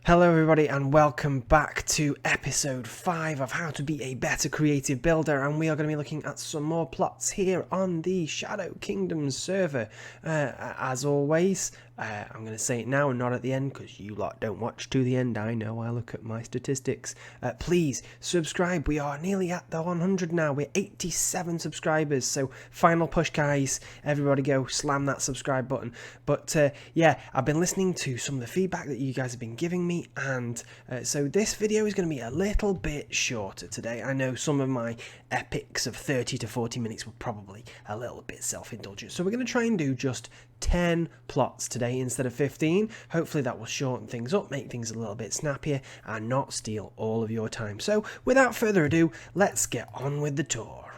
Hello everybody and welcome back to episode 5 of How to Be a Better Creative Builder, and we are going to be looking at some more plots here on the Shadow Kingdoms server. As always, I'm going to say it now and not at the end because you lot don't watch to the end. I know, I look at my statistics. Please subscribe. We are nearly at the 100 now. We're 87 subscribers, so final push guys. Everybody go slam that subscribe button. But yeah, I've been listening to some of the feedback that you guys have been giving me, and so this video is going to be a little bit shorter today. I know some of my epics of 30 to 40 minutes were probably a little bit self-indulgent, so we're going to try and do just 10 plots today instead of 15. Hopefully that will shorten things up, make things a little bit snappier, and not steal all of your time. So without further ado, let's get on with the tour.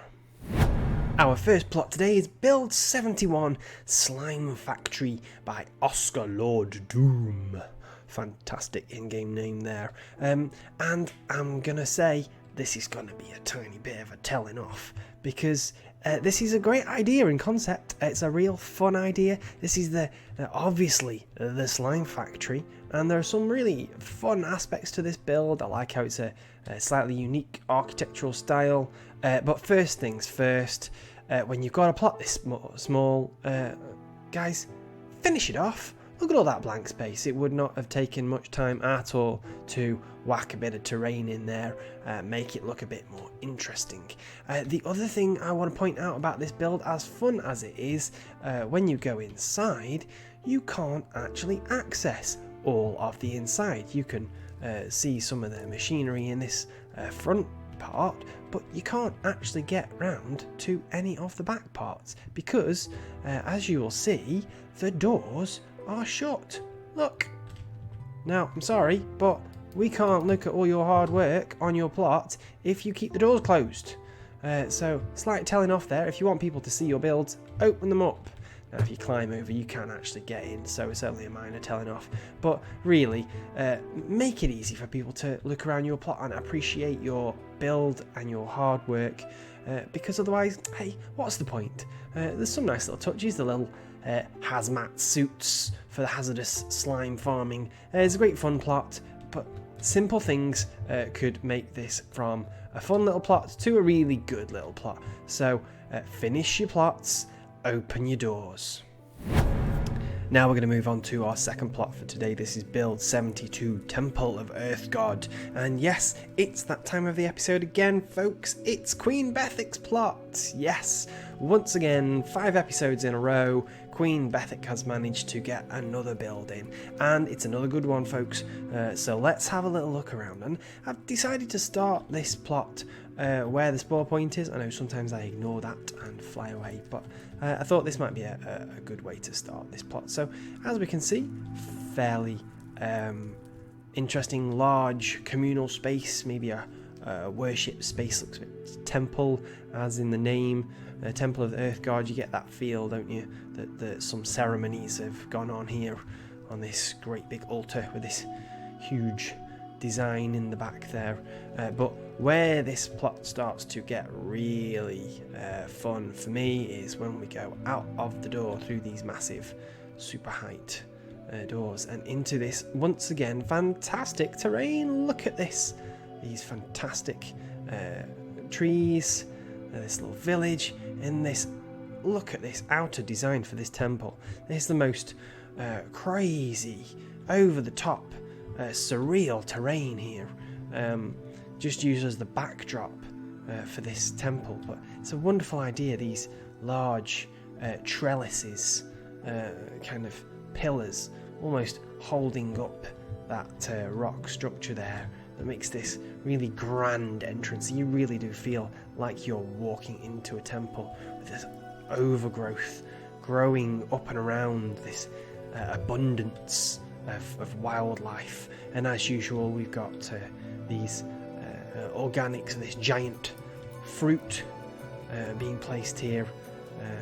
Our first plot today is Build 71 Slime Factory by OSCARLORDDOOM. Fantastic in-game name there. And I'm gonna say this is gonna be a tiny bit of a telling off, because this is a great idea in concept. It's a real fun idea. This is obviously the slime factory, and there are some really fun aspects to this build. I like how it's a slightly unique architectural style. But first things first, when you've got a plot this small, guys, finish it off. Look at all that blank space. It would not have taken much time at all to whack a bit of terrain in there, make it look a bit more interesting. The other thing I want to point out about this build, as fun as it is, when you go inside, you can't actually access all of the inside. You can see some of the machinery in this front part, but you can't actually get round to any of the back parts because, as you will see, the doors are shut. Look. Now, I'm sorry, but we can't look at all your hard work on your plot if you keep the doors closed. So, slight telling off there. If you want people to see your builds, open them up. Now, if you climb over, you can actually get in, so it's only a minor telling off. But really, make it easy for people to look around your plot and appreciate your build and your hard work, because otherwise, hey, what's the point? There's some nice little touches, the little hazmat suits for the hazardous slime farming. It's a great fun plot, but simple things could make this from a fun little plot to a really good little plot. So finish your plots, open your doors. Now we're going to move on to our second plot for today. This is Build 72 Temple of Earth God. And yes, it's that time of the episode again, folks. It's Queen Bethic's plot. Yes, once again, 5 episodes in a row, Queen Bethic has managed to get another build in. And it's another good one, folks. So let's have a little look around. And I've decided to start this plot where the spawn point is. I know sometimes I ignore that and fly away, but I thought this might be a good way to start this plot. So as we can see, fairly interesting large communal space, maybe a worship space. Looks a bit temple, as in the name, Temple of the Earth God. You get that feel, don't you, that some ceremonies have gone on here on this great big altar with this huge design in the back there. But where this plot starts to get really fun for me is when we go out of the door through these massive super height doors and into this once again fantastic terrain. Look at this, these fantastic trees, this little village, and this, look at this outer design for this temple. This is the most crazy, over the top, surreal terrain here, just used as the backdrop for this temple. But it's a wonderful idea, these large trellises, kind of pillars, almost holding up that rock structure there, that makes this really grand entrance. You really do feel like you're walking into a temple with this overgrowth growing up and around, this abundance of wildlife. And as usual, we've got these organics, this giant fruit being placed here,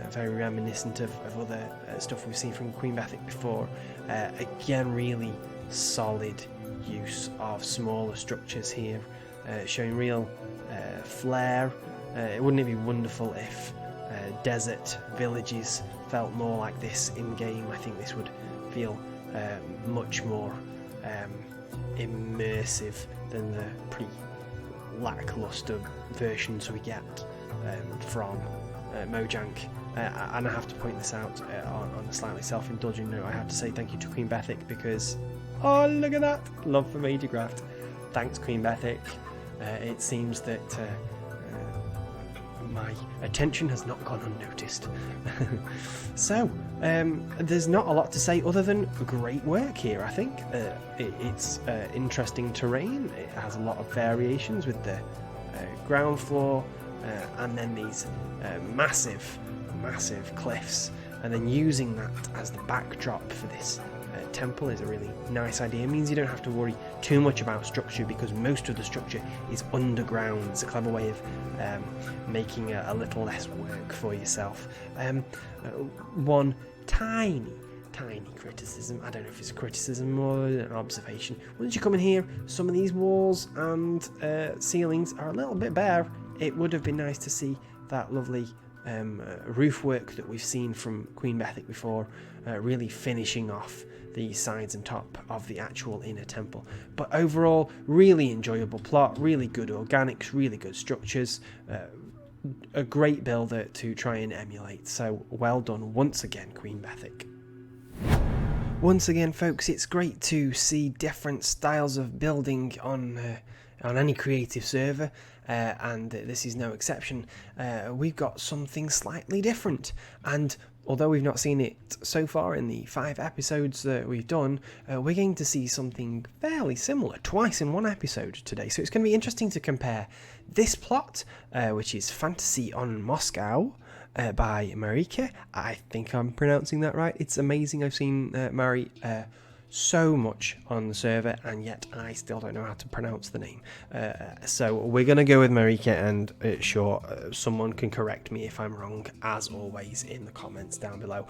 very reminiscent of other stuff we've seen from Queen Bethic before. Again, really solid use of smaller structures here, showing real flair. Wouldn't it be wonderful if desert villages felt more like this in game, I think this would feel much more immersive than the pretty lackluster versions we get from Mojang. And I have to point this out on a slightly self-indulgent note. I have to say thank you to Queen Bethic because, oh, look at that! Love for Mediacraft. Thanks, Queen Bethic. It seems that my attention has not gone unnoticed. So, there's not a lot to say other than great work here, I think. It's interesting terrain. It has a lot of variations with the ground floor and then these massive cliffs, and then using that as the backdrop for this temple is a really nice idea. It means you don't have to worry too much about structure because most of the structure is underground. It's a clever way of making a little less work for yourself. One tiny criticism, I don't know if it's a criticism or an observation. Once you come in here, some of these walls and ceilings are a little bit bare. It would have been nice to see that lovely roof work that we've seen from Queen Bethic before, really finishing off the sides and top of the actual inner temple. But overall, really enjoyable plot, really good organics, really good structures, a great builder to try and emulate. So well done once again, Queen Bethic. Once again, folks, it's great to see different styles of building on any creative server, and this is no exception. We've got something slightly different, and although we've not seen it so far in the 5 episodes that we've done, we're going to see something fairly similar twice in one episode today. So it's going to be interesting to compare this plot, which is Fantasy on Moscow, by Marika. I think I'm pronouncing that right. It's amazing. I've seen Mari so much on the server, and yet I still don't know how to pronounce the name. So we're going to go with Marika, and sure, someone can correct me if I'm wrong, as always, in the comments down below.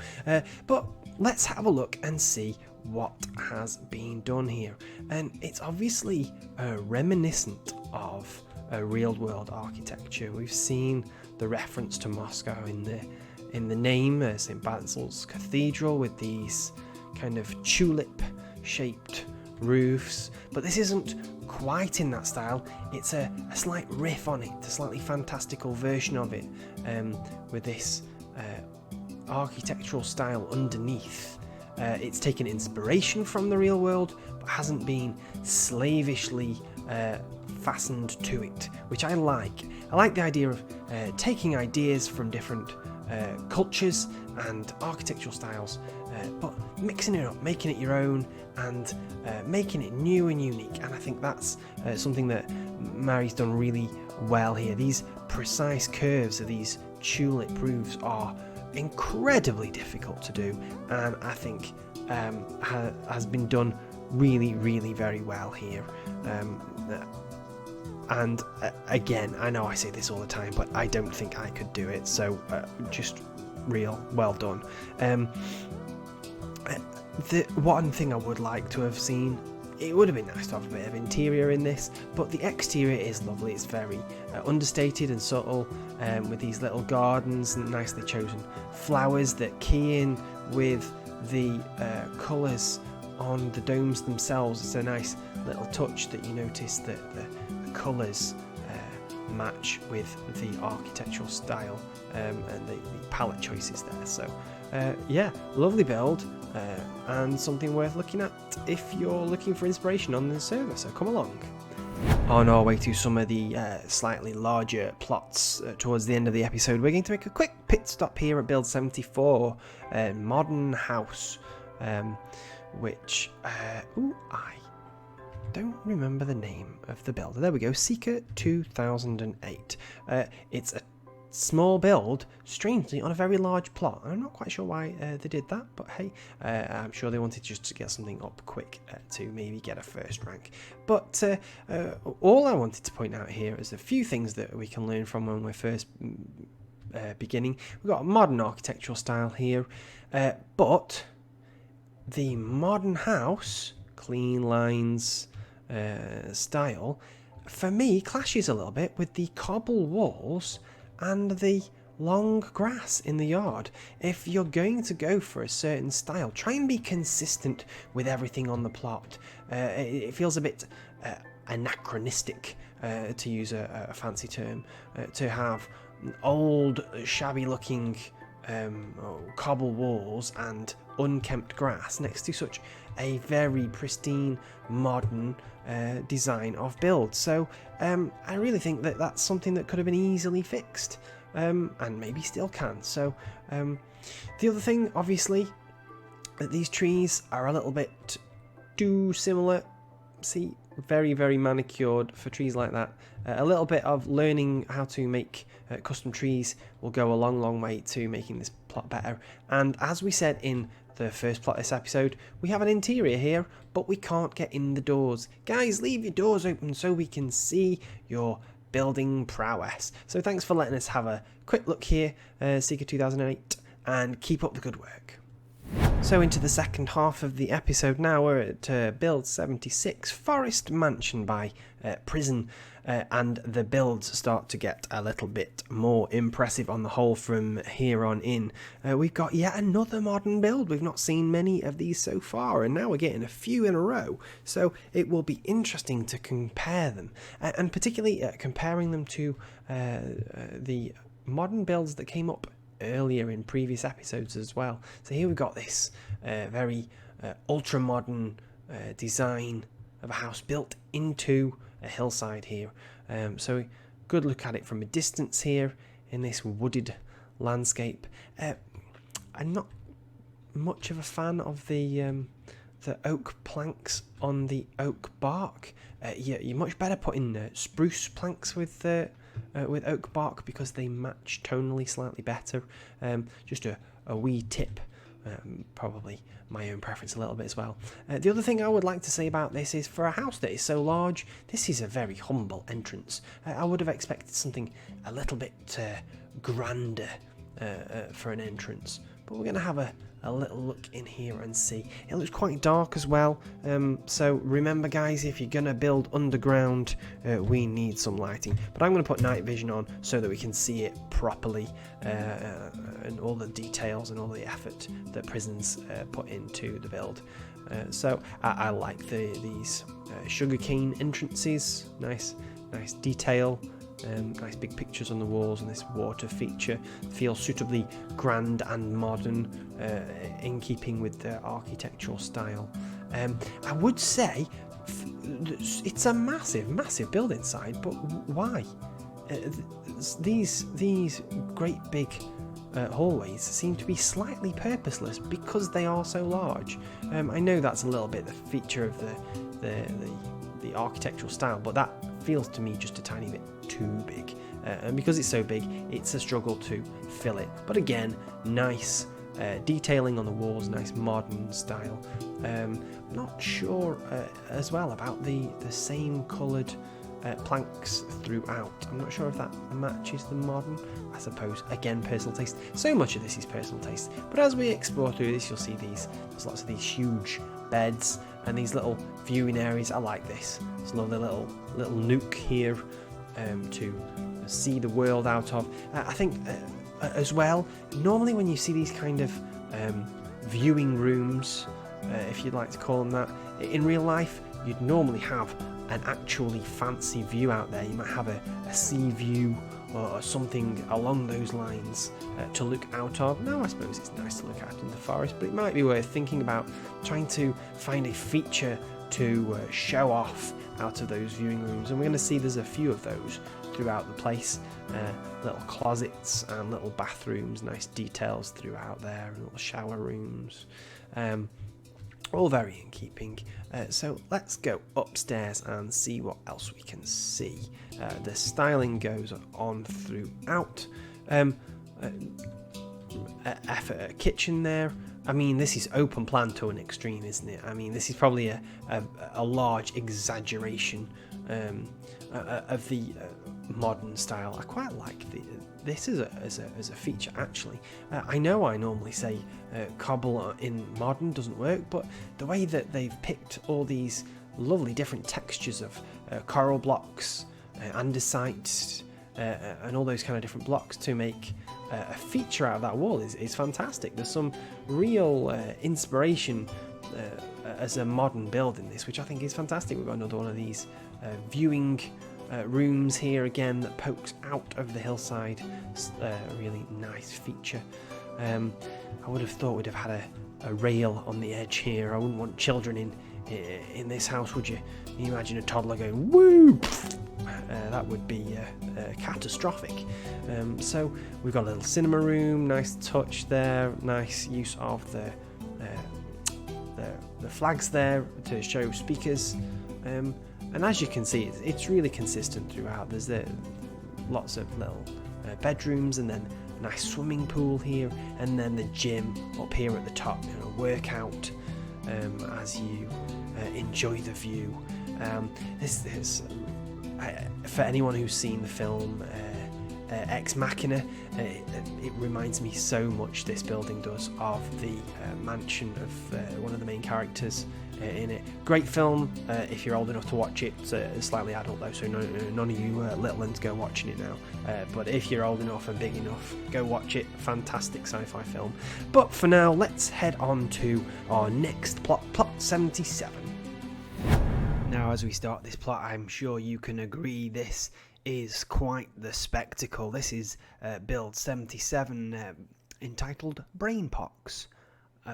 But let's have a look and see what has been done here. And it's obviously reminiscent of a real-world architecture. We've seen the reference to Moscow in the name, ST.BASIL'S Cathedral, with these kind of tulip-shaped roofs, but this isn't quite in that style. It's a slight riff on it, a slightly fantastical version of it, with this architectural style underneath. It's taken inspiration from the real world, but hasn't been slavishly fastened to it, which I like. I like the idea of taking ideas from different cultures and architectural styles, but mixing it up, making it your own, and making it new and unique. And I think that's something that Mari's done really well here. These precise curves of these tulip roofs are incredibly difficult to do, and I think has been done really very well here. And again, I know I say this all the time, but I don't think I could do it, so just real well done. The one thing I would like to have seen, it would have been nice to have a bit of interior in this, but the exterior is lovely. It's very understated and subtle, with these little gardens and nicely chosen flowers that key in with the colours on the domes themselves. It's a nice little touch that you notice that the colours match with the architectural style, and the palette choices there. So yeah, lovely build, and something worth looking at if you're looking for inspiration on the server, so come along. On our way to some of the slightly larger plots towards the end of the episode, we're going to make a quick pit stop here at build 74, Modern House, which I don't remember the name of the builder. There we go, Seeker 2008. It's a small build, strangely, on a very large plot. I'm not quite sure why they did that, but hey, I'm sure they wanted just to get something up quick to maybe get a first rank. But all I wanted to point out here is a few things that we can learn from when we're first beginning. We've got a modern architectural style here, but the modern house, clean lines style, for me clashes a little bit with the cobble walls and the long grass in the yard. If you're going to go for a certain style, try and be consistent with everything on the plot. It feels a bit anachronistic, to use a fancy term, to have old, shabby looking cobble walls and unkempt grass next to such a very pristine, modern design of build. So I really think that that's something that could have been easily fixed, and maybe still can. So the other thing, obviously, that these trees are a little bit too similar. See, very, very manicured for trees like that. A little bit of learning how to make custom trees will go a long, long way to making this plot better. And as we said in the first plot this episode, we have an interior here, but we can't get in the doors. Guys, leave your doors open so we can see your building prowess. So thanks for letting us have a quick look here, Seeker 2008, and keep up the good work. So into the second half of the episode now. We're at build 76, Forest Mansion by Prison, and the builds start to get a little bit more impressive on the whole from here on in. We've got yet another modern build. We've not seen many of these so far, and now we're getting a few in a row, so it will be interesting to compare them, and particularly comparing them to the modern builds that came up earlier in previous episodes as well. So here we've got this very ultra modern design of a house built into a hillside here. So good look at it from a distance here in this wooded landscape. I'm not much of a fan of the oak planks on the oak bark. You're much better putting spruce planks with oak bark because they match tonally slightly better. Just a wee tip, probably my own preference a little bit as well. The other thing I would like to say about this is, for a house that is so large, this is a very humble entrance. I would have expected something a little bit grander for an entrance, but we're going to have a little look in here and see. It looks quite dark as well, so remember guys, if you're going to build underground, we need some lighting. But I'm going to put night vision on so that we can see it properly, and all the details and all the effort that Prison's put into the build. So I like these sugarcane entrances. Nice detail. Nice big pictures on the walls, and this water feature feels suitably grand and modern, in keeping with the architectural style. I would say it's a massive build inside, but why? These great big hallways seem to be slightly purposeless because they are so large. I know that's a little bit the feature of the architectural style, but that feels to me just a tiny bit too big, and because it's so big, it's a struggle to fill it. But again, nice detailing on the walls, nice modern style. Not sure as well about the same coloured planks throughout. I'm not sure if that matches the modern. I suppose, again, personal taste. So much of this is personal taste, but as we explore through this, you'll see there's lots of these huge beds and these little viewing areas. I like this. It's a lovely little nook here to see the world out of. I think as well, normally when you see these kind of viewing rooms, if you'd like to call them that, in real life, you'd normally have an actually fancy view out there. You might have a sea view or something along those lines to look out of. Now, I suppose it's nice to look out in the forest, but it might be worth thinking about trying to find a feature to show off out of those viewing rooms. And we're going to see there's a few of those throughout the place. Little closets and little bathrooms, nice details throughout there, and little shower rooms. All very in keeping. So let's go upstairs and see what else we can see. The styling goes on throughout. Effort at a kitchen there. I mean, this is open plan to an extreme, isn't it? I mean, this is probably a large exaggeration of the modern style. I quite like this as a feature, actually. I know I normally say cobble in modern doesn't work, but the way that they've picked all these lovely different textures of coral blocks, andesite, and all those kind of different blocks to make a feature out of that wall is fantastic. There's some real inspiration as a modern build in this, which I think is fantastic. We've got another one of these viewing rooms here again that pokes out over the hillside. A really nice feature. I would have thought we'd have had a rail on the edge here. I wouldn't want children in this house, would you? Can you imagine a toddler going woo? That would be catastrophic. So we've got a little cinema room, nice touch there, nice use of the flags there to show speakers. And as you can see, it's really consistent throughout. There's lots of little bedrooms, and then a nice swimming pool here, and then the gym up here at the top. Workout as you enjoy the view. This is for anyone who's seen the film Ex Machina, it reminds me so much, this building does, of the mansion of one of the main characters in it. Great film if you're old enough to watch it. It's slightly adult though, so none of you little ones go watching it now. But if you're old enough and big enough, go watch it. Fantastic sci-fi film. But for now, let's head on to our next plot 77. Now, as we start this plot, I'm sure you can agree this is quite the spectacle. This is build 77, entitled BRAINPOX.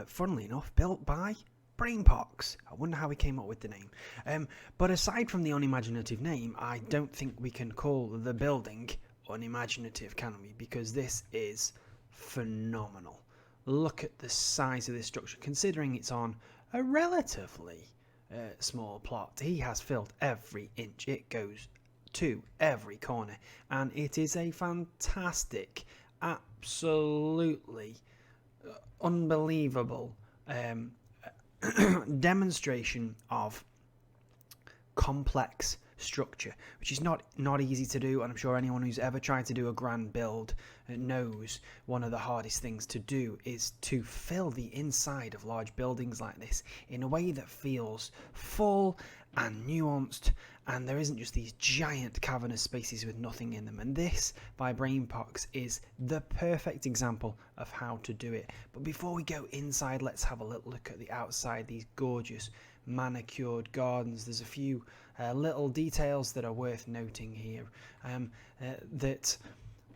Funnily enough, built by BRAINPOX. I wonder how he came up with the name. But aside from the unimaginative name, I don't think we can call the building unimaginative, can we? Because this is phenomenal. Look at the size of this structure, considering it's on a relatively small plot. He has filled every inch. It goes to every corner, and it is a fantastic, absolutely unbelievable demonstration of complex structure, which is not easy to do, and I'm sure anyone who's ever tried to do a grand build knows one of the hardest things to do is to fill the inside of large buildings like this in a way that feels full and nuanced, and there isn't just these giant cavernous spaces with nothing in them. And this by BRAINPOX is the perfect example of how to do it. But before we go inside, let's have a little look at the outside, these gorgeous manicured gardens. There's a few little details that are worth noting here, that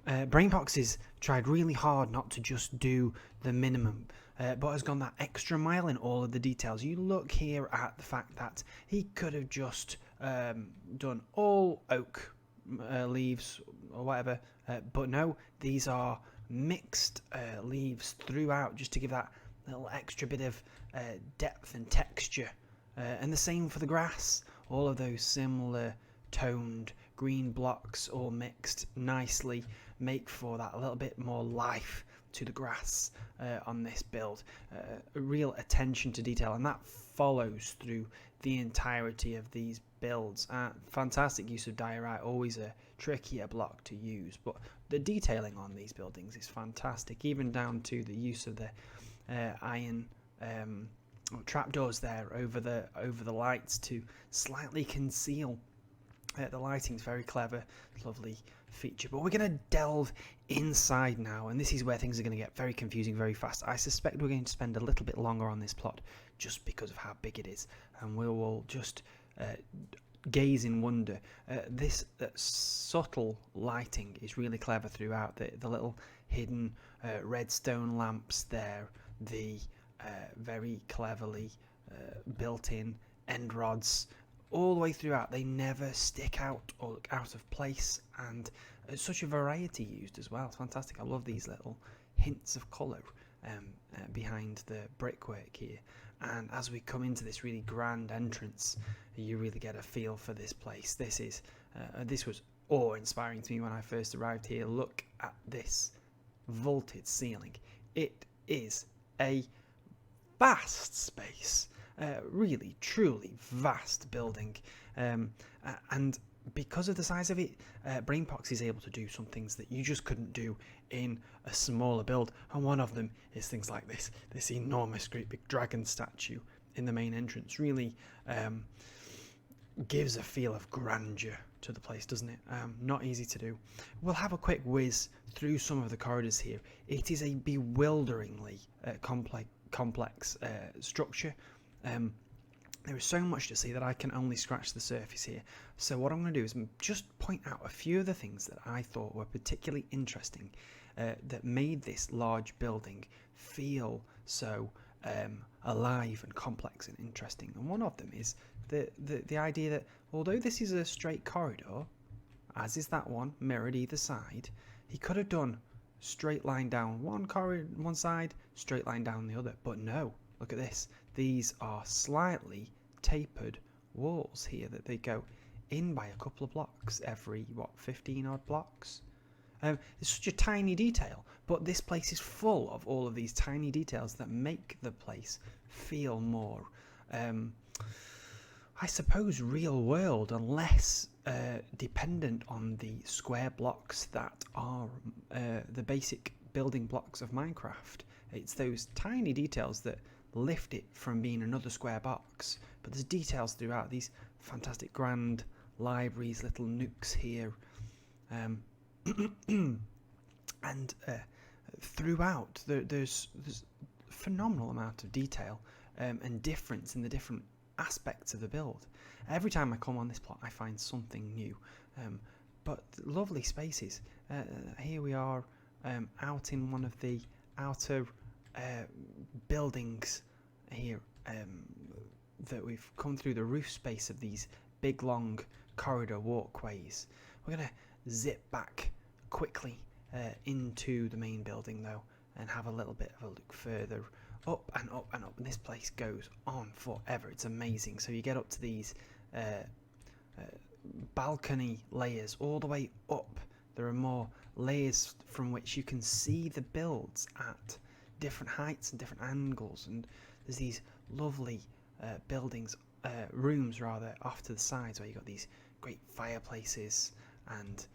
BRAINPOX has tried really hard not to just do the minimum, but has gone that extra mile in all of the details. You look here at the fact that he could have just done all oak leaves or whatever, but no, these are mixed leaves throughout, just to give that little extra bit of depth and texture. And the same for the grass. All of those similar toned green blocks all mixed nicely make for that little bit more life to the grass on this build. A real attention to detail, and that follows through the entirety of these builds. Fantastic use of diorite, always a trickier block to use, but the detailing on these buildings is fantastic, even down to the use of the iron trapdoors there over the lights to slightly conceal the lighting's very clever, lovely feature. But we're going to delve inside now, and this is where things are going to get very confusing very fast. I suspect we're going to spend a little bit longer on this plot just because of how big it is, and we will just gaze in wonder. This subtle lighting is really clever throughout. The little hidden redstone lamps there, the very cleverly built-in end rods all the way throughout. They never stick out or look out of place, and such a variety used as well. It's fantastic. I love these little hints of colour behind the brickwork here, and as we come into this really grand entrance, you really get a feel for this place. This was awe-inspiring to me when I first arrived here. Look at this vaulted ceiling. It is a vast space, really truly vast building, and because of the size of it, BRAINPOX is able to do some things that you just couldn't do in a smaller build, and one of them is things like this enormous great big dragon statue in the main entrance. Really gives a feel of grandeur to the place, doesn't it? Not easy to do. We'll have a quick whiz through some of the corridors here. It is a bewilderingly complex structure. There is so much to see that I can only scratch the surface here. So what I'm going to do is just point out a few of the things that I thought were particularly interesting that made this large building feel so alive and complex and interesting. And one of them is the idea that although this is a straight corridor, as is that one, mirrored either side, he could have done straight line down one side, straight line down the other. But no, look at this. These are slightly tapered walls here that they go in by a couple of blocks every, 15 odd blocks. It's such a tiny detail, but this place is full of all of these tiny details that make the place feel more, I suppose, real world and less dependent on the square blocks that are the basic building blocks of Minecraft. It's those tiny details that lift it from being another square box, but there's details throughout these fantastic grand libraries, little nooks here, and throughout there's phenomenal amount of detail and difference in the different aspects of the build. Every time I come on this plot I find something new, but lovely spaces. Here we are out in one of the outer buildings here, that we've come through the roof space of these big long corridor walkways. We're going to zip back quickly into the main building though and have a little bit of a look further up and up and up, and this place goes on forever. It's amazing. So you get up to these balcony layers all the way up. There are more layers from which you can see the builds at different heights and different angles, and there's these lovely rooms rather off to the sides where you've got these great fireplaces and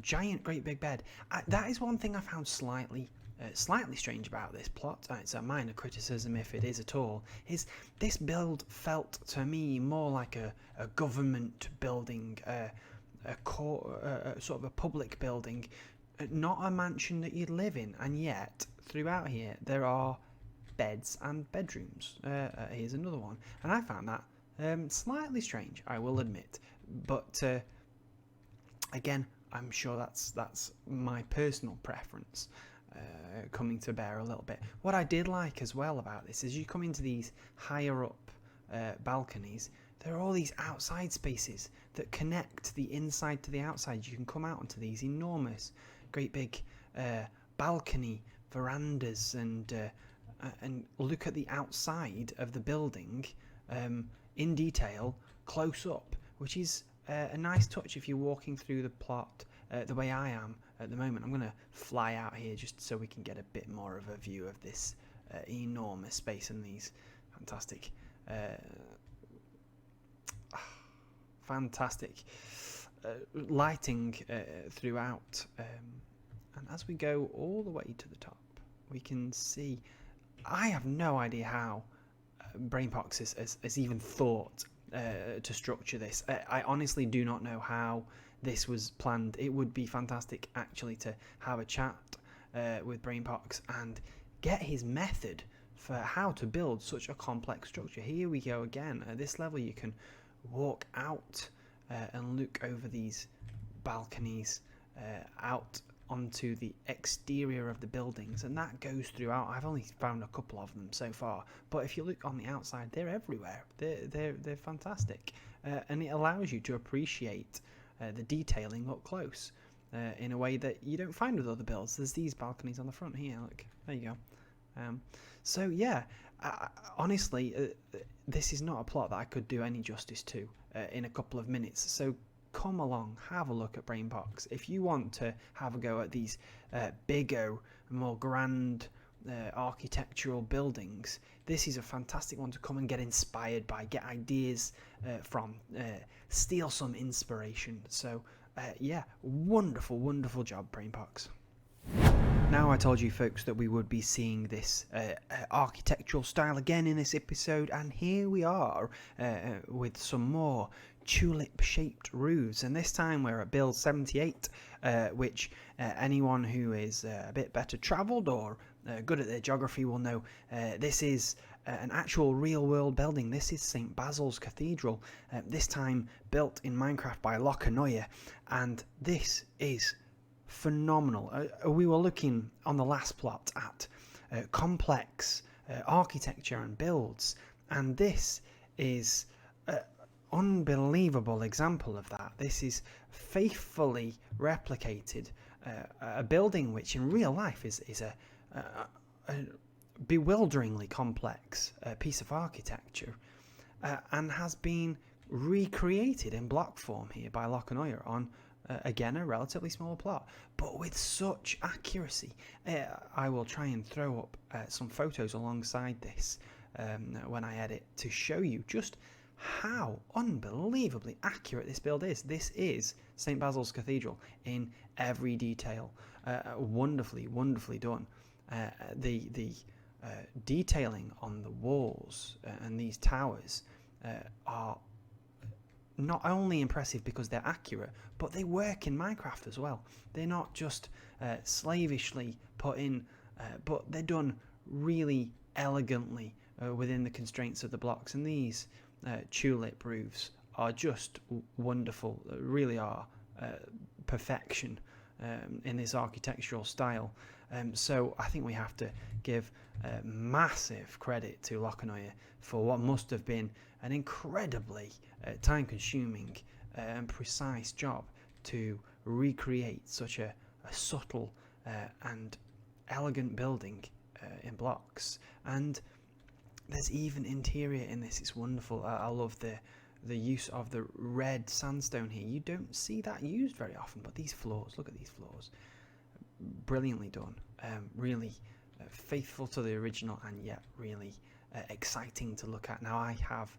giant great big bed. That is one thing I found slightly strange about this plot. It's a minor criticism if it is at all, is this build felt to me more like a government building, sort of a public building, not a mansion that you'd live in. And yet throughout here there are beds and bedrooms. Here's another one, and I found that slightly strange, I will admit, but again, I'm sure that's my personal preference coming to bear a little bit. What I did like as well about this is you come into these higher up balconies, there are all these outside spaces that connect the inside to the outside. You can come out onto these enormous, great big balcony verandas and look at the outside of the building in detail, close up, which is a nice touch if you're walking through the plot the way I am at the moment. I'm going to fly out here just so we can get a bit more of a view of this enormous space and these fantastic lighting throughout, and as we go all the way to the top we can see, I have no idea how BRAINPOX has even thought to structure this. I honestly do not know how this was planned. It would be fantastic actually to have a chat with BRAINPOX and get his method for how to build such a complex structure. Here we go again. At this level you can walk out and look over these balconies out onto the exterior of the buildings, and that goes throughout. I've only found a couple of them so far, but if you look on the outside, they're everywhere. They're fantastic, and it allows you to appreciate the detailing up close in a way that you don't find with other builds. There's these balconies on the front here. Look, there you go. So yeah, honestly, this is not a plot that I could do any justice to in a couple of minutes. So come along, have a look at BRAINPOX. If you want to have a go at these bigger, more grand architectural buildings, this is a fantastic one to come and get inspired by, get ideas from, steal some inspiration. So yeah, wonderful job, BRAINPOX. Now, I told you folks that we would be seeing this architectural style again in this episode, and here we are with some more tulip-shaped roofs, and this time we're at build 78, which anyone who is a bit better travelled or good at their geography will know this is an actual real-world building. This is St.BASIL'S Cathedral, this time built in Minecraft by Lockenoyer, and this is phenomenal. We were looking on the last plot at complex architecture and builds, and this is an unbelievable example of that. This is faithfully replicated a building which in real life is a bewilderingly complex piece of architecture and has been recreated in block form here by Lockenoyer on again a relatively small plot, but with such accuracy. I will try and throw up some photos alongside this when I edit to show you just how unbelievably accurate this build is. This is St. Basil's Cathedral in every detail. Wonderfully done. The detailing on the walls and these towers are not only impressive because they're accurate, but they work in Minecraft as well. They're not just slavishly put in, but they're done really elegantly within the constraints of the blocks. And these tulip roofs are just wonderful. They really are perfection in this architectural style. So I think we have to give massive credit to Lockenoyer for what must have been an incredibly time-consuming and precise job to recreate such a subtle and elegant building in blocks. And there's even interior in this. It's wonderful. I love the use of the red sandstone here. You don't see that used very often, but these floors, look at these floors, brilliantly done. Really faithful to the original, and yet really exciting to look at. Now I have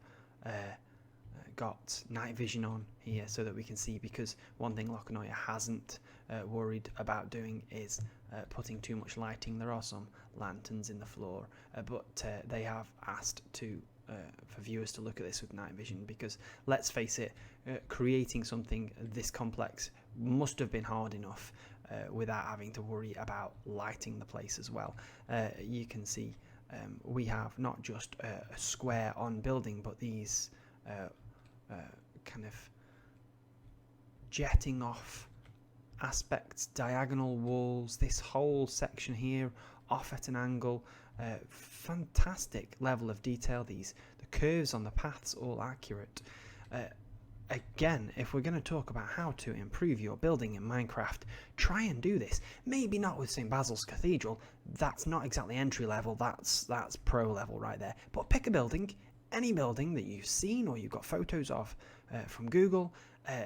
got night vision on here so that we can see, because one thing Lockenoyer hasn't worried about doing is putting too much lighting. There are some lanterns in the floor, but they have asked for viewers to look at this with night vision, because let's face it, creating something this complex must have been hard enough without having to worry about lighting the place as well. You can see we have not just a square on building, but these kind of jetting off aspects, diagonal walls, this whole section here off at an angle. Fantastic level of detail. The curves on the paths, all accurate. Again, if we're going to talk about how to improve your building in Minecraft, try and do this. Maybe not with St. Basil's Cathedral. That's not exactly entry level. That's pro level right there. But pick a building, any building that you've seen or you've got photos of from Google.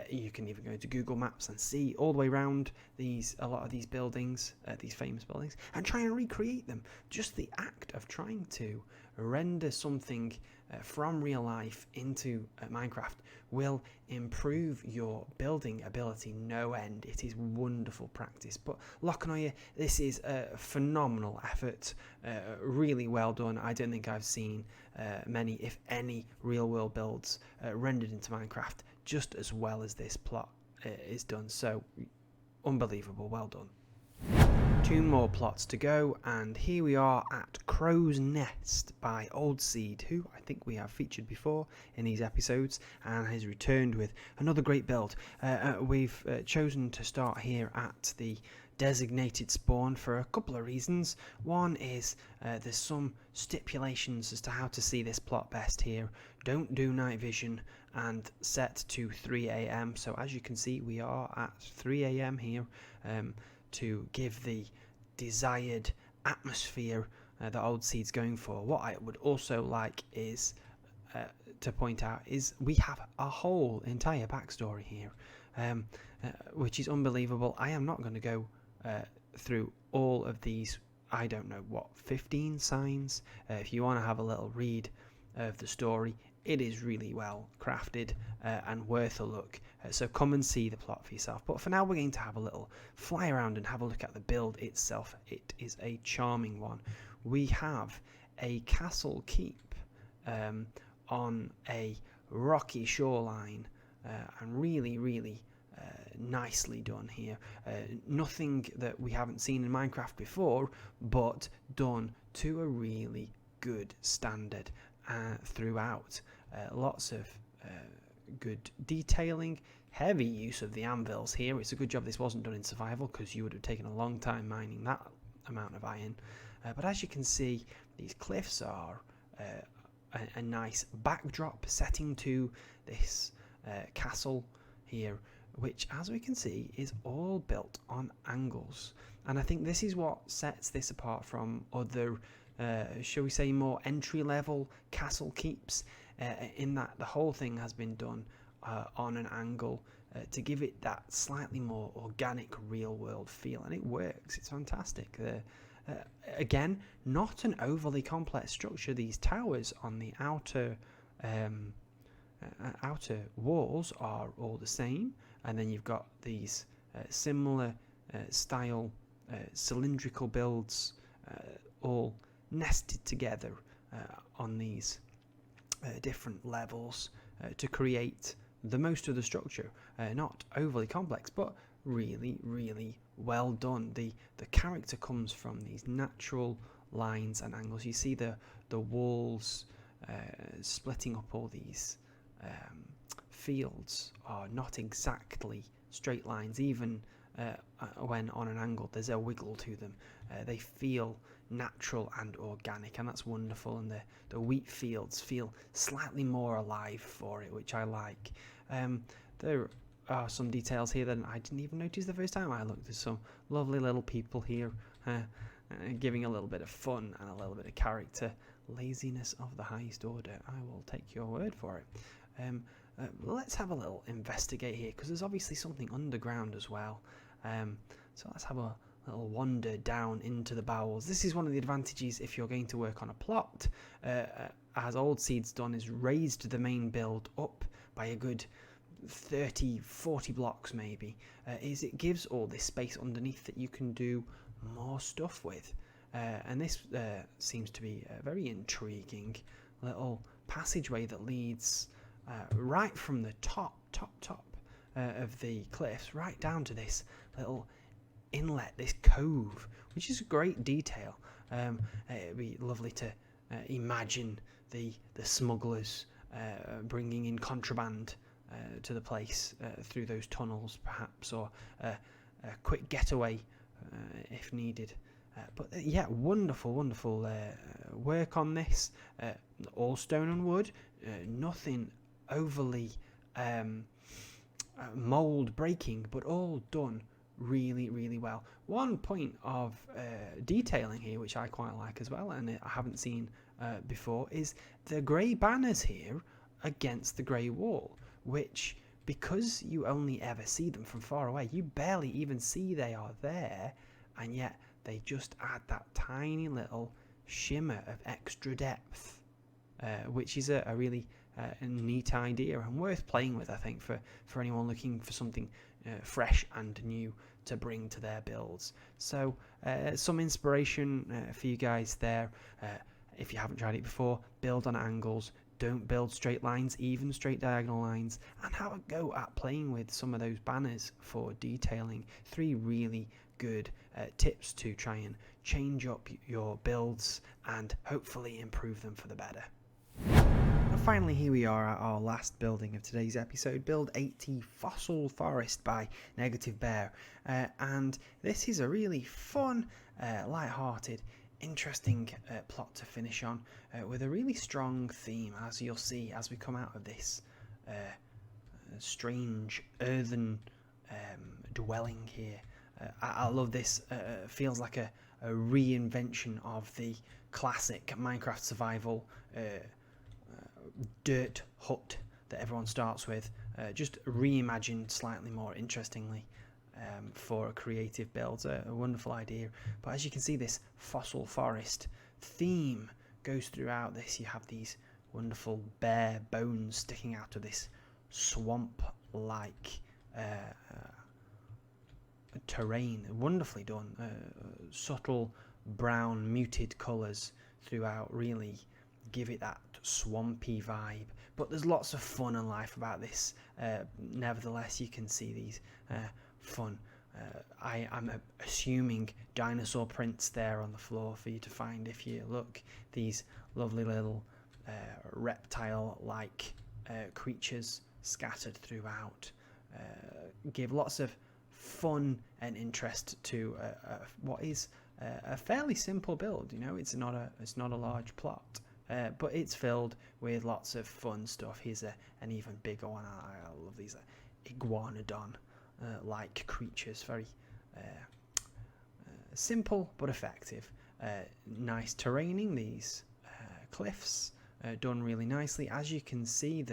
You can even go to Google Maps and see all the way around a lot of these buildings, these famous buildings, and try and recreate them. Just the act of trying to render something from real life into Minecraft will improve your building ability no end. It is wonderful practice. But Lockenoyer, this is a phenomenal effort, really well done. I don't think I've seen many, if any, real world builds rendered into Minecraft just as well as this plot is done. So unbelievable, well done. Two more plots to go, and here we are at Crow's Nest by OLDSEED, who I think we have featured before in these episodes, and has returned with another great build. We've chosen to start here at the designated spawn for a couple of reasons. One is there's some stipulations as to how to see this plot best here. Don't do night vision and set to 3 AM. So as you can see, we are at 3 AM here to give the desired atmosphere that OLDSEED's going for. What I would also like is to point out is we have a whole entire backstory here, which is unbelievable. I am not going to go through all of these, I don't know what, 15 signs. If you want to have a little read of the story, it is really well crafted and worth a look. So come and see the plot for yourself. But for now, we're going to have a little fly around and have a look at the build itself. It is a charming one. We have a castle keep on a rocky shoreline, and really nicely done here. Nothing that we haven't seen in Minecraft before, but done to a really good standard throughout. Lots of good detailing, heavy use of the anvils here. It's a good job this wasn't done in survival, because you would have taken a long time mining that amount of iron. But as you can see, these cliffs are a nice backdrop setting to this castle here, which, as we can see, is all built on angles. And I think this is what sets this apart from other, shall we say, more entry-level castle keeps, in that the whole thing has been done on an angle to give it that slightly more organic, real-world feel. And it works. It's fantastic. Again, not an overly complex structure. These towers on the outer walls are all the same, and then you've got these similar style cylindrical builds all nested together on these different levels to create the most of the structure. Not overly complex, but really well done. The character comes from these natural lines and angles. You see the walls splitting up all these fields are not exactly straight lines. Even when on an angle, there's a wiggle to them. They feel natural and organic, and that's wonderful. And the wheat fields feel slightly more alive for it, which I like. There are some details here that I didn't even notice the first time I looked. There's some lovely little people here giving a little bit of fun and a little bit of character. Laziness of the highest order. I will take your word for it. Let's have a little investigate here, because there's obviously something underground as well. So let's have a little wander down into the bowels. This is one of the advantages if you're going to work on a plot, as OLDSEED's done, is raised the main build up by a good 30-40 blocks maybe, is it gives all this space underneath that you can do more stuff with. And this seems to be a very intriguing little passageway that leads right from the top of the cliffs right down to this little inlet, this cove, which is a great detail. It'd be lovely to imagine the smugglers bringing in contraband to the place through those tunnels, perhaps, or a quick getaway if needed. But yeah, wonderful work on this. All stone and wood, nothing overly mould breaking, but all done really well. One point of detailing here, which I quite like as well, and I haven't seen before, is the grey banners here against the grey wall, which, because you only ever see them from far away, you barely even see they are there, and yet they just add that tiny little shimmer of extra depth, which is a really neat idea and worth playing with, I think, for anyone looking for something fresh and new to bring to their builds. So some inspiration for you guys there. If you haven't tried it before, build on angles. Don't build straight lines, even straight diagonal lines, and have a go at playing with some of those banners for detailing. 3 really good tips to try and change up your builds and hopefully improve them for the better. And finally, here we are at our last building of today's episode, build 80 Fossil Forest by Negative Bear. And this is a really fun, light-hearted, interesting plot to finish on, with a really strong theme, as you'll see as we come out of this strange earthen dwelling here. I love this. Feels like a reinvention of the classic Minecraft survival dirt hut that everyone starts with, just reimagined slightly more interestingly for a creative build. A wonderful idea. But as you can see, this fossil forest theme goes throughout this. You have these wonderful bare bones sticking out of this swamp-like terrain. Wonderfully done. Subtle brown muted colours throughout really give it that swampy vibe, but there's lots of fun and life about this. Nevertheless, you can see these fun I'm assuming dinosaur prints there on the floor for you to find if you look. These lovely little reptile-like creatures scattered throughout give lots of fun and interest to what is a fairly simple build. You know, it's not a large plot, but it's filled with lots of fun stuff. Here's an even bigger one. I love these iguanodon like creatures. Very simple but effective. Nice terraining, these cliffs done really nicely. As you can see,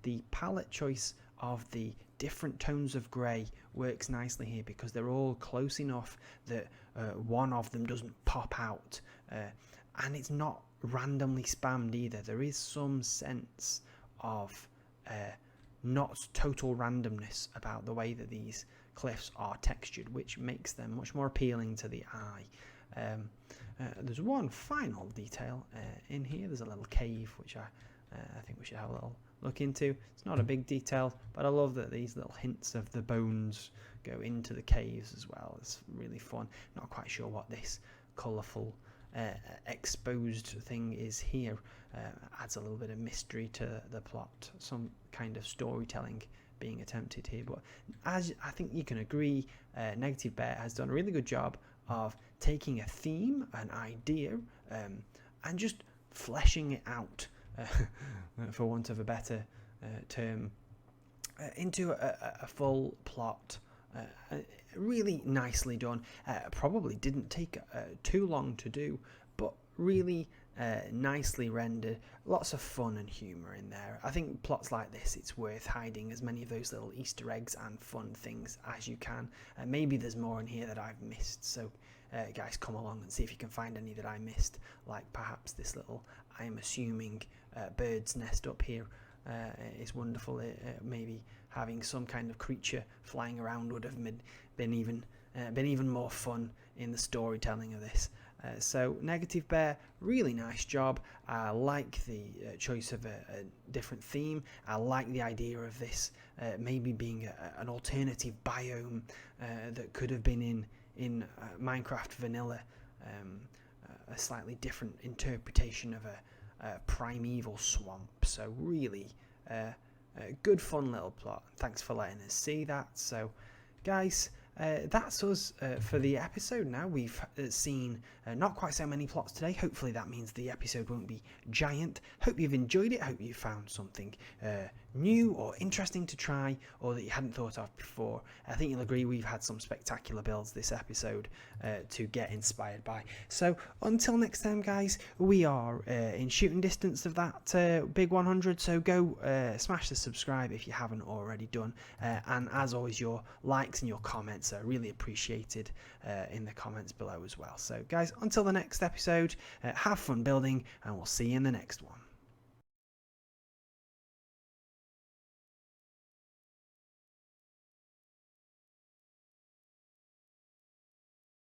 the palette choice of the different tones of grey works nicely here because they're all close enough that one of them doesn't pop out, and it's not randomly spammed either. There is some sense of not total randomness about the way that these cliffs are textured, which makes them much more appealing to the eye. There's one final detail in here. There's a little cave which I think we should have a little look into. It's not a big detail, but I love that these little hints of the bones go into the caves as well. It's really fun. Not quite sure what this colourful exposed thing is here. Adds a little bit of mystery to the plot, some kind of storytelling being attempted here. But as I think you can agree, Negative Bear has done a really good job of taking a theme, an idea, and just fleshing it out, for want of a better term, into a full plot. Really nicely done. Probably didn't take too long to do, but really nicely rendered. Lots of fun and humour in there. I think plots like this, it's worth hiding as many of those little Easter eggs and fun things as you can. Maybe there's more in here that I've missed, so guys, come along and see if you can find any that I missed, like perhaps this little, I'm assuming, bird's nest up here. Is wonderful. Maybe having some kind of creature flying around would have been even more fun in the storytelling of this. So Negative Bear, really nice job. I like the choice of a different theme. I like the idea of this maybe being an alternative biome that could have been in Minecraft Vanilla, a slightly different interpretation of a primeval swamp. So really a good fun little plot. Thanks for letting us see that. So guys, that's us for the episode now. We've seen not quite so many plots today. Hopefully that means the episode won't be giant. Hope you've enjoyed it. Hope you found something new or interesting to try, or that you hadn't thought of before. I think you'll agree we've had some spectacular builds this episode to get inspired by. So until next time, guys, we are in shooting distance of that big 100, so go smash the subscribe if you haven't already done, and as always, your likes and your comments are really appreciated in the comments below as well. So guys, until the next episode, have fun building, and we'll see you in the next one.